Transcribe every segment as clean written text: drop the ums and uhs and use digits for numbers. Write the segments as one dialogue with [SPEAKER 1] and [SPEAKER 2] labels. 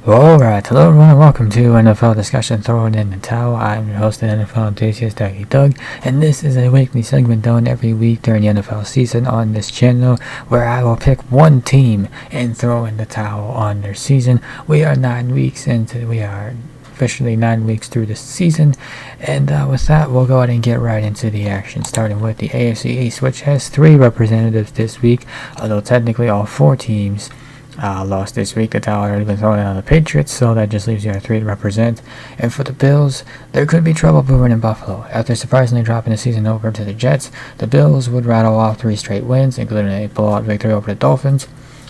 [SPEAKER 1] Alright, hello everyone and welcome to NFL Discussion Throwing in the Towel. I'm your host and NFL enthusiast, Doug, and this is a weekly segment done every week during the NFL season on this channel where I will pick one team and throw in the towel on their season. We are officially 9 weeks through the season, and with that we'll go ahead and get right into the action, starting with the AFC East, which has 3 representatives this week, although technically all 4 teams lost this week. The towel had already been thrown in on the Patriots, so that just leaves you at 3 to represent. And for the Bills, there could be trouble brewing in Buffalo. After surprisingly dropping the season over to the Jets, the Bills would rattle off 3 straight wins, including a blowout victory over the Dolphins.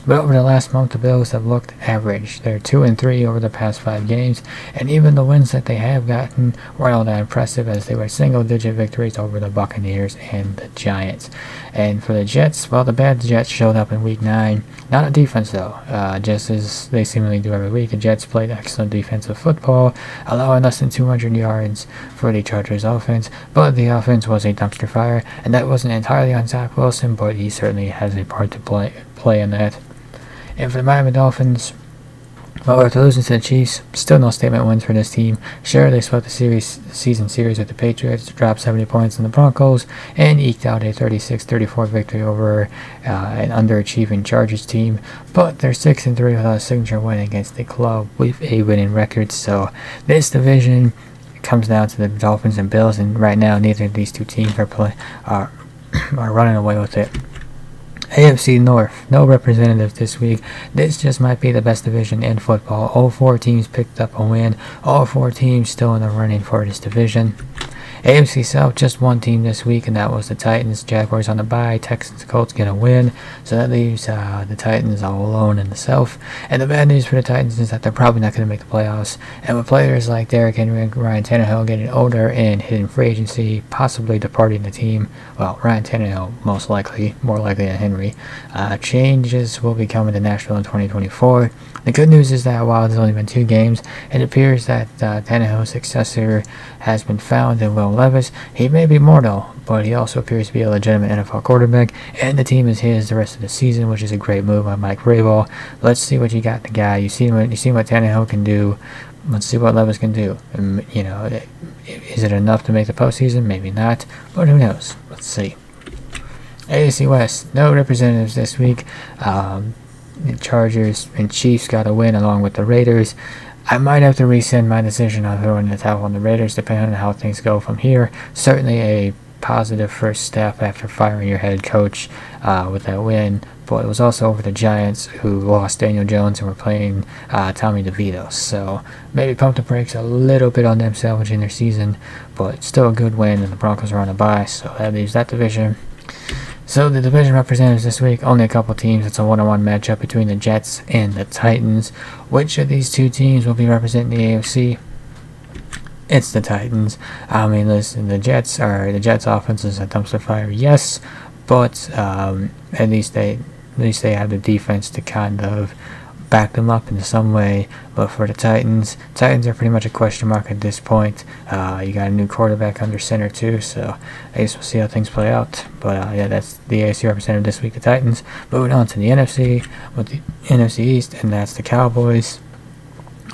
[SPEAKER 1] But over the last month, the Bills have looked average. They're 2-3 over the past 5 games, and even the wins that they have gotten weren't all that impressive, as they were single-digit victories over the Buccaneers and the Giants. And for the Jets, well, the bad Jets showed up in Week 9. Not a defense, though. Just as they seemingly do every week, the Jets played excellent defensive football, allowing less than 200 yards for the Chargers offense. But the offense was a dumpster fire, and that wasn't entirely on Zach Wilson, but he certainly has a part to play in that. And for the Miami Dolphins, well, after losing to the Chiefs, still no statement wins for this team. Sure, they swept the season series with the Patriots, dropped 70 points on the Broncos, and eked out a 36-34 victory over an underachieving Chargers team. But they're 6-3 without a signature win against the club with a winning record. So this division comes down to the Dolphins and Bills, and right now neither of these two teams are running away with it. AFC North, no representatives this week. This just might be the best division in football. All 4 teams picked up a win. All 4 teams still in the running for this division. AFC South, just 1 team this week, and that was the Titans. Jaguars on the bye. Texans, Colts get a win. So that leaves the Titans all alone in the South. And the bad news for the Titans is that they're probably not going to make the playoffs. And with players like Derrick Henry and Ryan Tannehill getting older and hitting free agency, possibly departing the team, well, Ryan Tannehill most likely, more likely than Henry, changes will be coming to Nashville in 2024. The good news is that while there's only been 2 games, it appears that Tannehill's successor has been found in Will Levis. He may be mortal, but he also appears to be a legitimate NFL quarterback, and the team is his the rest of the season, which is a great move by Mike Vrabel. Let's see what you got in the guy. You see what Tannehill can do. Let's see what Levis can do. Is it enough to make the postseason? Maybe not, but who knows? Let's see. AFC West, no representatives this week. The Chargers and Chiefs got a win along with the Raiders. I might have to rescind my decision on throwing the towel on the Raiders depending on how things go from here. Certainly a positive first step after firing your head coach with that win, but it was also over the Giants, who lost Daniel Jones and were playing Tommy DeVito. So maybe pump the brakes a little bit on them salvaging their season, but still a good win, and the Broncos are on a bye, so that leaves that division. So the division representatives this week, only a couple teams. It's a 1-on-1 matchup between the Jets and the Titans. Which of these 2 teams will be representing the AFC? It's the Titans. I mean, listen, the Jets offense is a dumpster fire, yes, but at least they have the defense to kind of back them up in some way. But for the Titans are pretty much a question mark at this point. You got a new quarterback under center too, so I guess we'll see how things play out. But yeah, that's the AFC representative this week, the Titans. Moving on to the NFC with the NFC East, and that's the Cowboys.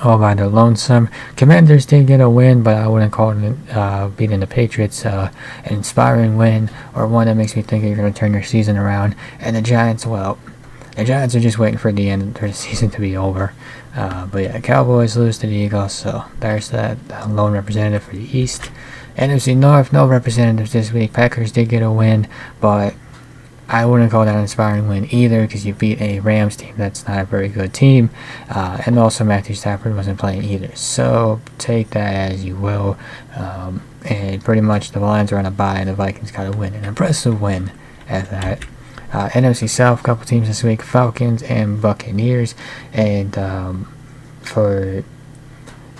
[SPEAKER 1] All by their lonesome. Commanders did get a win, but I wouldn't call it beating the Patriots an inspiring win, or one that makes me think you're going to turn your season around. And the Giants, well, the Giants are just waiting for the end of the season to be over. But yeah, Cowboys lose to the Eagles, so there's that lone representative for the East. NFC North, no representatives this week. Packers did get a win, but I wouldn't call that an inspiring win either, because you beat a Rams team that's not a very good team. And also Matthew Stafford wasn't playing either. So take that as you will. And pretty much the Lions are on a bye, and the Vikings got a win. An impressive win at that. NFC South, couple teams this week, Falcons and Buccaneers. And for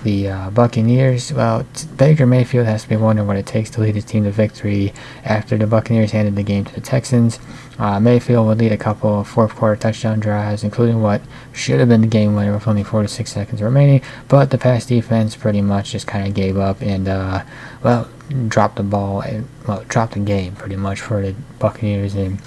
[SPEAKER 1] the Buccaneers, well, Baker Mayfield has to be wondering what it takes to lead his team to victory after the Buccaneers handed the game to the Texans. Mayfield would lead a couple of fourth-quarter touchdown drives, including what should have been the game winner with only 4 to 6 seconds remaining, but the pass defense pretty much just kind of gave up and, dropped the ball, and dropped the game pretty much for the Buccaneers. And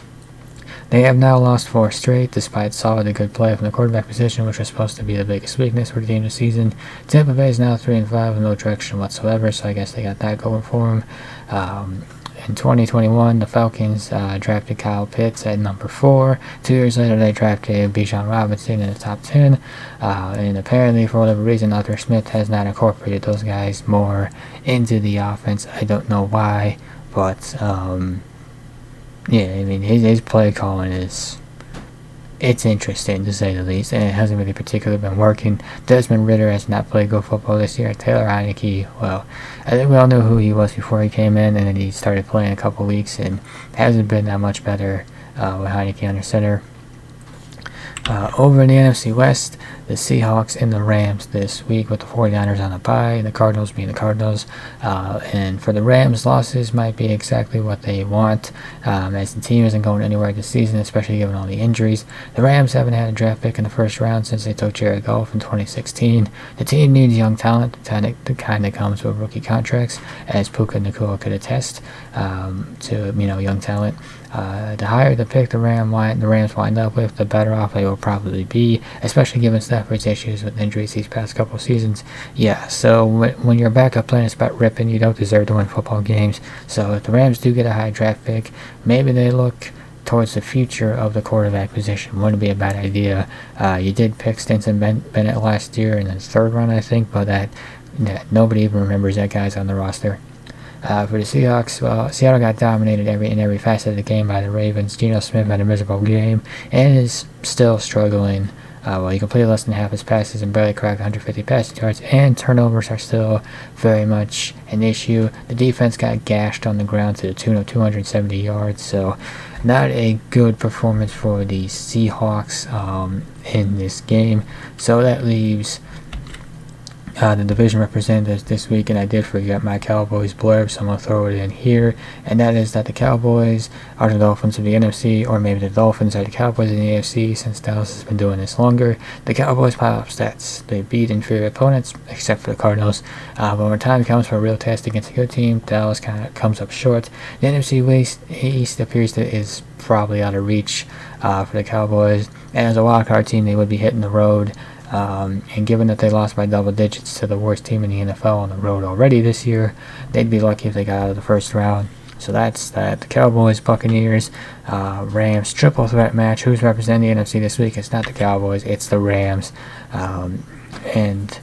[SPEAKER 1] They have now lost 4 straight, despite solid and good play from the quarterback position, which was supposed to be the biggest weakness for the team this season. Tampa Bay is now 3-5 with no direction whatsoever, so I guess they got that going for them. In 2021, the Falcons drafted Kyle Pitts at number 4. 2 years later, they drafted Bijan Robinson in the top 10. And apparently, for whatever reason, Arthur Smith has not incorporated those guys more into the offense. I don't know why, but yeah, I mean, his play calling it's interesting to say the least, and it hasn't really particularly been working. Desmond Ridder has not played good football this year. Taylor Heineke, well, I think we all knew who he was before he came in, and then he started playing a couple weeks and hasn't been that much better with Heineke under center. Over in the NFC West, the Seahawks and the Rams this week, with the 49ers on a bye and the Cardinals being the Cardinals. And for the Rams, losses might be exactly what they want, as the team isn't going anywhere this season, especially given all the injuries. The Rams haven't had a draft pick in the first round since they took Jared Goff in 2016. The team needs young talent, the kind that comes with rookie contracts, as Puka Nacua could attest to young talent. The higher the pick the Rams wind up with, the better off they will probably be, especially given Stafford's issues with injuries these past couple seasons. Yeah, so when you're a backup plan, it's about ripping. You don't deserve to win football games. So if the Rams do get a high draft pick, maybe they look towards the future of the quarterback position. Wouldn't be a bad idea. You did pick Stinson Bennett last year in the 3rd round, I think, but that nobody even remembers that guy's on the roster. For the Seahawks, well, Seattle got dominated in every facet of the game by the Ravens. Geno Smith had a miserable game and is still struggling. He completed less than half his passes and barely cracked 150 passing yards, and turnovers are still very much an issue. The defense got gashed on the ground to the tune of 270 yards, so not a good performance for the Seahawks in this game. So that leaves the division representatives this week, and I did forget my Cowboys blurb, so I'm going to throw it in here, and that is that the Cowboys are the Dolphins of the NFC, or maybe the Dolphins are the Cowboys in the AFC, since Dallas has been doing this longer. The Cowboys pile up stats. They beat inferior opponents, except for the Cardinals, but when time comes for a real test against a good team, Dallas kind of comes up short. The NFC East appears to is probably out of reach for the Cowboys, and as a wildcard team, they would be hitting the road. And given that they lost by double digits to the worst team in the NFL on the road already this year, they'd be lucky if they got out of the first round. So that's that. The Cowboys, Buccaneers, Rams triple threat match. Who's representing the NFC this week? It's not the Cowboys, it's the Rams. And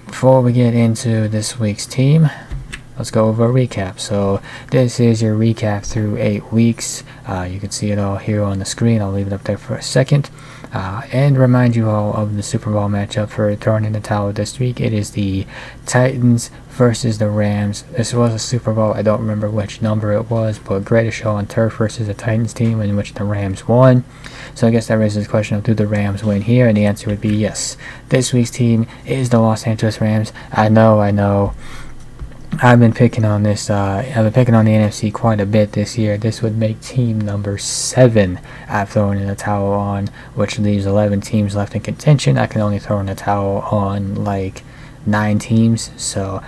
[SPEAKER 1] before we get into this week's team, let's go over a recap. So this is your recap through 8 weeks. You can see it all here on the screen. I'll leave it up there for a second. And remind you all of the Super Bowl matchup for throwing in the towel this week. It is the Titans versus the Rams. This was a Super Bowl. I don't remember which number it was, but greatest show on turf versus the Titans team, in which the Rams won. So I guess that raises the question of, do the Rams win here? And the answer would be yes. This week's team is the Los Angeles Rams. I know. I've been picking on this. I've been picking on the NFC quite a bit this year. This would make team number 7 I've thrown in the towel on, which leaves 11 teams left in contention. I can only throw in the towel on like 9 teams. So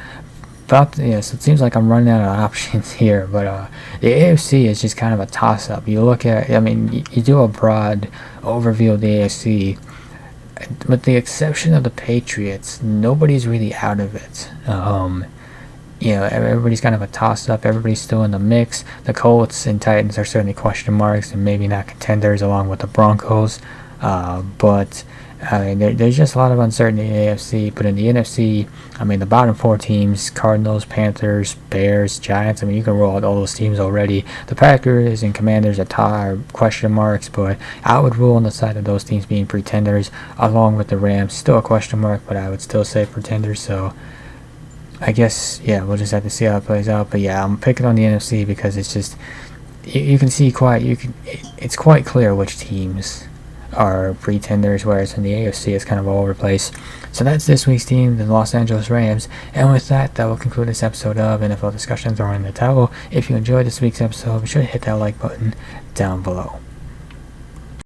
[SPEAKER 1] so it seems like I'm running out of options here. But the AFC is just kind of a toss-up. You look at, you do a broad overview of the AFC. With the exception of the Patriots, nobody's really out of it. Everybody's kind of a toss-up. Everybody's still in the mix. The Colts and Titans are certainly question marks and maybe not contenders, along with the Broncos. But there's just a lot of uncertainty in the AFC. But in the NFC, the bottom 4 teams, Cardinals, Panthers, Bears, Giants, you can roll out all those teams already. The Packers and Commanders are question marks, but I would rule on the side of those teams being pretenders, along with the Rams. Still a question mark, but I would still say pretenders. So I guess, we'll just have to see how it plays out. But I'm picking on the NFC because it's just, you can see it's quite clear which teams are pretenders, whereas in the AFC it's kind of all over the place. So that's this week's team, the Los Angeles Rams. And with that will conclude this episode of NFL Discussions Throwing in the Towel. If you enjoyed this week's episode, be sure to hit that like button down below.